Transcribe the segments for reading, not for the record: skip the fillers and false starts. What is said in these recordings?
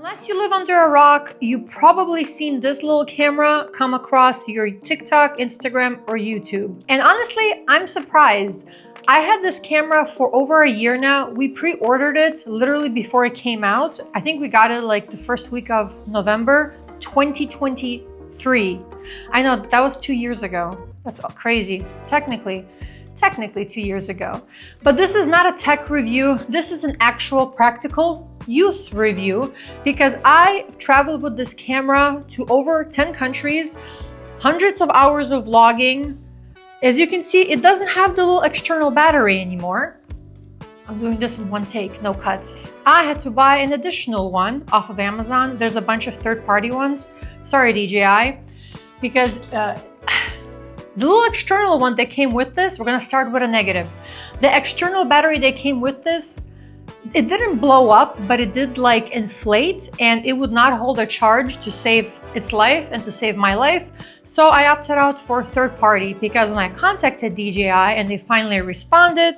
Unless you live under a rock, you've probably seen this little camera come across your TikTok, Instagram, or YouTube. And honestly, I'm surprised. I had this camera for over a year now. We pre-ordered it literally before it came out. I think we got it like the first week of November 2023. I know, that was 2 years ago. That's crazy. Technically 2 years ago. But this is not a tech review. This is an actual practical use review because I've traveled with this camera to over 10 countries, hundreds of hours of vlogging. As you can see, it doesn't have the little external battery anymore. I'm doing this in one take, no cuts. I had to buy an additional one off of Amazon. There's a bunch of third-party ones. Sorry, DJI, because the little external one that came with this, we're gonna start with a negative. The external battery that came with this, it didn't blow up, but it did like inflate and it would not hold a charge to save its life and to save my life. So I opted out for third party because when I contacted DJI and they finally responded,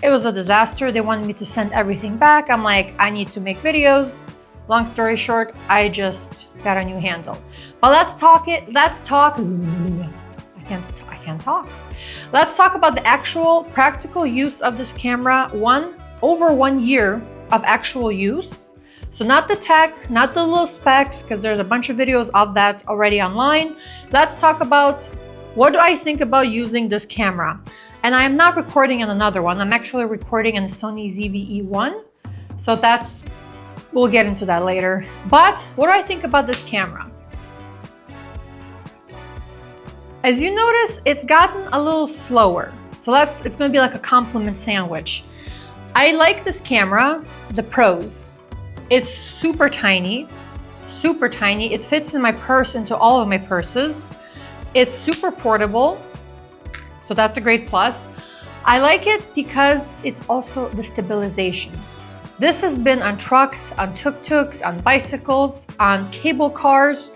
it was a disaster. They wanted me to send everything back. I'm like, I need to make videos. Long story short, I just got a new handle. But let's talk. I can't talk. Let's talk about the actual practical use of this camera. Over 1 year of actual use. So not the tech, not the little specs, because there's a bunch of videos of that already online. Let's talk about what do I think about using this camera. And I am not recording on another one. I'm actually recording on the Sony ZV-E1. So we'll get into that later. But what do I think about this camera? As you notice, it's gotten a little slower. So it's gonna be like a compliment sandwich. I like this camera, the pros. It's super tiny, super tiny. It fits in my purse, into all of my purses. It's super portable, so that's a great plus. I like it because it's also the stabilization. This has been on trucks, on tuk-tuks, on bicycles, on cable cars,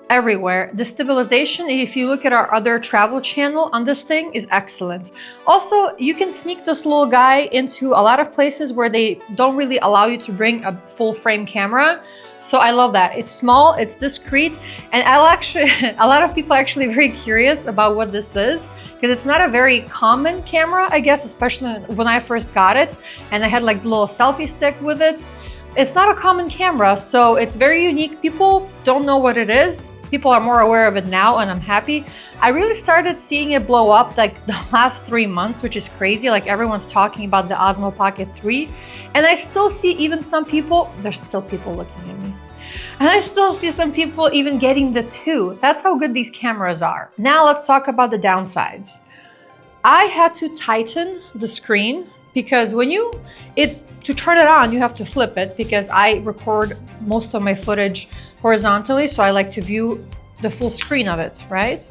everywhere. The stabilization, if you look at our other travel channel on this thing, is excellent. Also, you can sneak this little guy into a lot of places where they don't really allow you to bring a full frame camera. So I love that. It's small, it's discreet, and a lot of people are actually very curious about what this is because it's not a very common camera, I guess, especially when I first got it and I had like the little selfie stick with it. It's not a common camera, so it's very unique. People don't know what it is. People are more aware of it now, and I'm happy. I really started seeing it blow up like the last 3 months, which is crazy. Like everyone's talking about the Osmo Pocket 3. And I still see even some people, there's still people looking at me. And I still see some people even getting the 2. That's how good these cameras are. Now let's talk about the downsides. I had to tighten the screen because to turn it on, you have to flip it because I record most of my footage horizontally. So I like to view the full screen of it, right?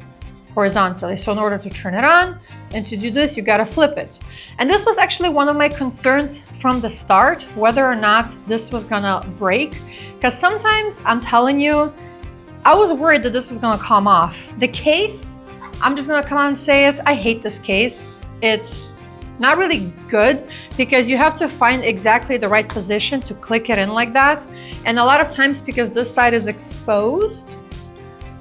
Horizontally. So in order to turn it on and to do this, you gotta flip it. And this was actually one of my concerns from the start, whether or not this was gonna break. Because sometimes, I'm telling you, I was worried that this was gonna come off. The case, I'm just gonna come out and say it, I hate this case. It's not really good because you have to find exactly the right position to click it in like that. And a lot of times, because this side is exposed,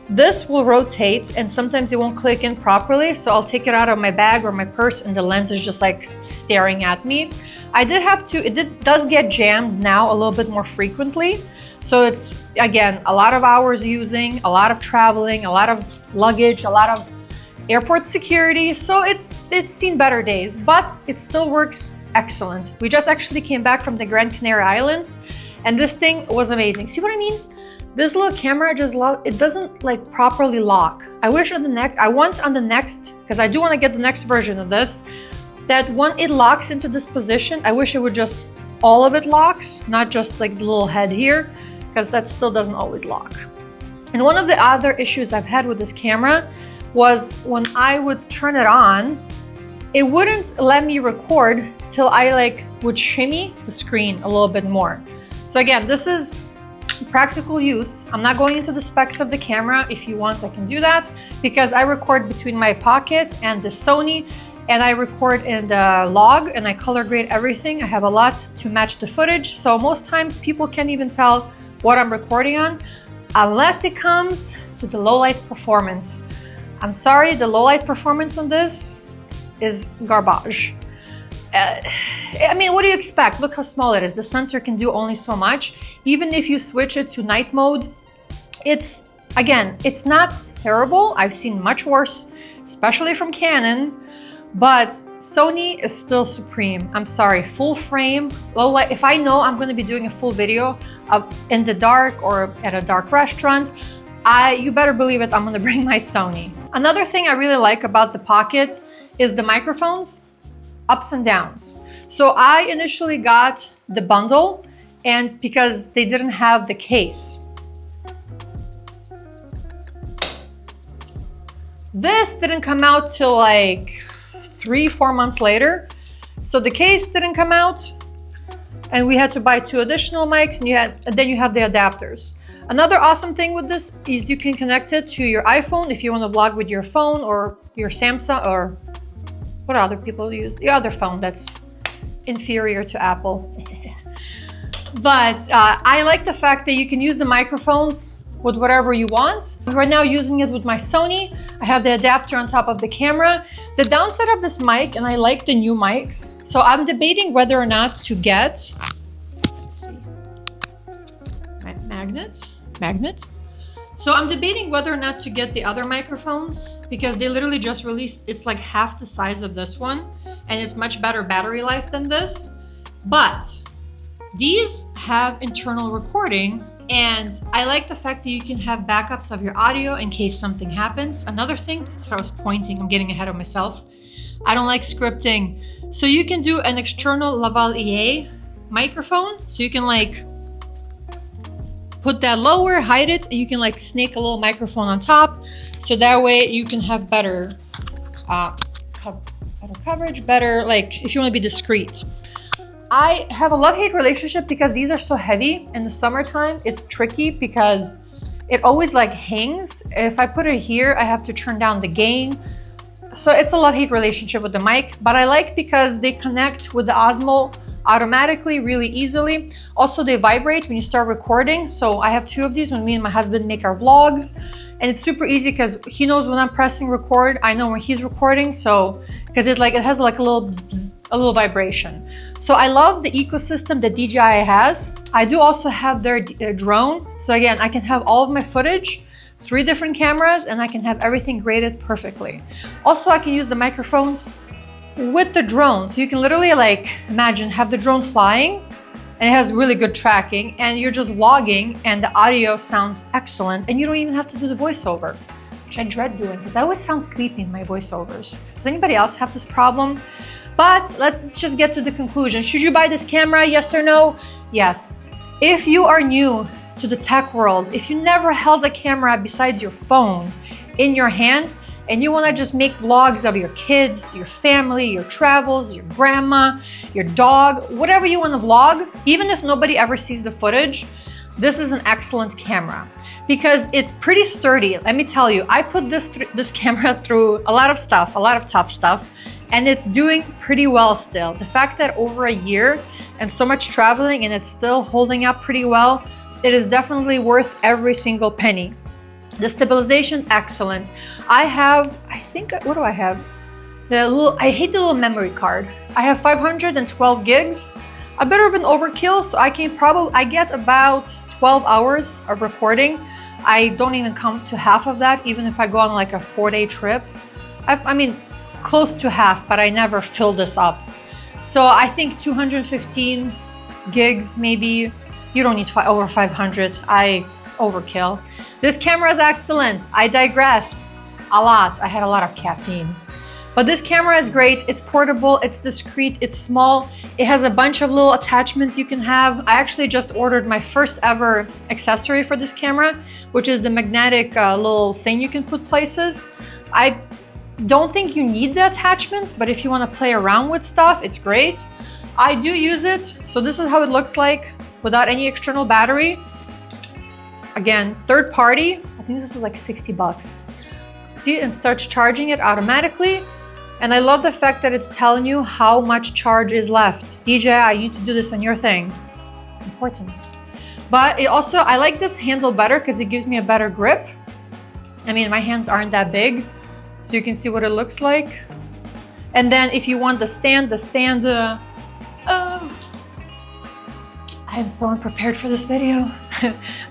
this will rotate and sometimes it won't click in properly. So I'll take it out of my bag or my purse and the lens is just like staring at me. It does get jammed now a little bit more frequently. So it's, again, a lot of hours using, a lot of traveling, a lot of luggage, a lot of airport security. So it's seen better days, but it still works excellent. We just actually came back from the Grand Canary Islands and this thing was amazing. See what I mean? This little camera it doesn't like properly lock. I want on the next, because I do want to get the next version of this, that when it locks into this position, I wish it would just, all of it locks, not just like the little head here, because that still doesn't always lock. And one of the other issues I've had with this camera was when I would turn it on, it wouldn't let me record till I would shimmy the screen a little bit more. So again, this is practical use. I'm not going into the specs of the camera. If you want, I can do that because I record between my Pocket and the Sony, and I record in the log and I color grade everything. I have a lot to match the footage. So most times people can't even tell what I'm recording on, unless it comes to the low light performance. I'm sorry, the low light performance on this is garbage. I mean, what do you expect? Look how small it is. The sensor can do only so much. Even if you switch it to night mode, it's not terrible. I've seen much worse, especially from Canon, but Sony is still supreme. I'm sorry, full frame, low light. If I know I'm going to be doing a full video in the dark or at a dark restaurant, you better believe it, I'm going to bring my Sony. Another thing I really like about the Pocket is the microphones, ups and downs. So I initially got the bundle, and because they didn't have the case. This didn't come out till like 3-4 months later. So the case didn't come out, and we had to buy 2 additional mics, and then you have the adapters. Another awesome thing with this is you can connect it to your iPhone if you want to vlog with your phone, or your Samsung, or what other people use, the other phone that's inferior to Apple. But I like the fact that you can use the microphones with whatever you want. I'm right now using it with my Sony. I have the adapter on top of the camera. The downside of this mic, and I like the new mics, so I'm debating whether or not to get, let's see, magnet. So I'm debating whether or not to get the other microphones, because they literally just released, it's like half the size of this one, and it's much better battery life than this. But these have internal recording, and I like the fact that you can have backups of your audio in case something happens. Another thing, that's what I was pointing, I'm getting ahead of myself. I don't like scripting. So you can do an external lavalier microphone, so you can like put that lower, hide it, and you can like snake a little microphone on top, so that way you can have better coverage, better, like if you want to be discreet. I have a love-hate relationship because these are so heavy. In the summertime, it's tricky because it always like hangs. If I put it here, I have to turn down the gain. So it's a love-hate relationship with the mic, but I like because they connect with the Osmo automatically really easily. Also, they vibrate when you start recording. So I have 2 of these when me and my husband make our vlogs, and it's super easy because he knows when I'm pressing record. I know when he's recording, so because it has like a little vibration. So I love the ecosystem that DJI has. I do also have their drone. So again, I can have all of my footage, 3 different cameras, and I can have everything graded perfectly. Also, I can use the microphones with the drone. So you can literally like imagine have the drone flying, and it has really good tracking, and you're just vlogging and the audio sounds excellent, and you don't even have to do the voiceover, which I dread doing because I always sound sleepy in my voiceovers. Does anybody else have this problem? But let's just get to the conclusion. Should you buy this camera? Yes or no? Yes. If you are new to the tech world, if you never held a camera besides your phone in your hand, and you want to just make vlogs of your kids, your family, your travels, your grandma, your dog, whatever you want to vlog, even if nobody ever sees the footage, this is an excellent camera because it's pretty sturdy. Let me tell you, I put this camera through a lot of stuff, a lot of tough stuff, and it's doing pretty well still. The fact that over a year and so much traveling and it's still holding up pretty well, it is definitely worth every single penny. The stabilization, excellent. I think, what do I have? I hate the little memory card. I have 512 gigs, a bit of an overkill, so I get about 12 hours of recording. I don't even come to half of that, even if I go on like a 4-day trip. I mean, close to half, but I never fill this up. So I think 215 gigs, maybe. You don't need over 500. I overkill. This camera is excellent. I digress a lot. I had a lot of caffeine. But this camera is great. It's portable, it's discreet, it's small. It has a bunch of little attachments you can have. I actually just ordered my first ever accessory for this camera, which is the magnetic little thing you can put places. I don't think you need the attachments, but if you want to play around with stuff, it's great. I do use it. So this is how it looks like without any external battery. Again, third party, I think this was like 60 bucks. See, and starts charging it automatically. And I love the fact that it's telling you how much charge is left. DJI, you need to do this on your thing. Important. But it also, I like this handle better because it gives me a better grip. I mean, my hands aren't that big, so you can see what it looks like. And then if you want the stand, I am so unprepared for this video.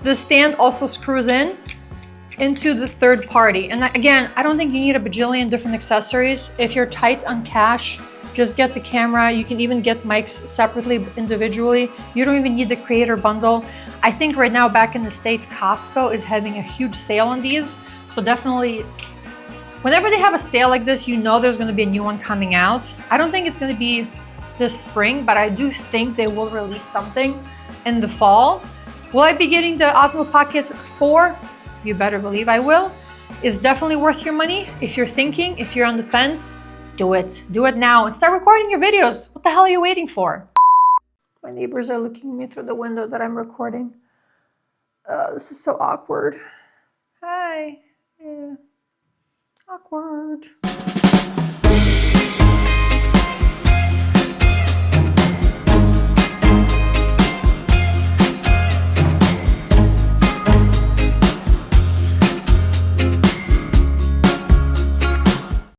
The stand also screws into the third party. And again, I don't think you need a bajillion different accessories. If you're tight on cash, just get the camera. You can even get mics separately, individually. You don't even need the creator bundle. I think right now back in the States, Costco is having a huge sale on these. So definitely, whenever they have a sale like this, you know there's gonna be a new one coming out. I don't think it's gonna be this spring, but I do think they will release something in the fall. Will I be getting the Osmo Pocket 4? You better believe I will. It's definitely worth your money. If you're thinking, if you're on the fence, do it. Do it now and start recording your videos. What the hell are you waiting for? My neighbors are looking at me through the window that I'm recording. This is so awkward. Hi. Yeah. Awkward.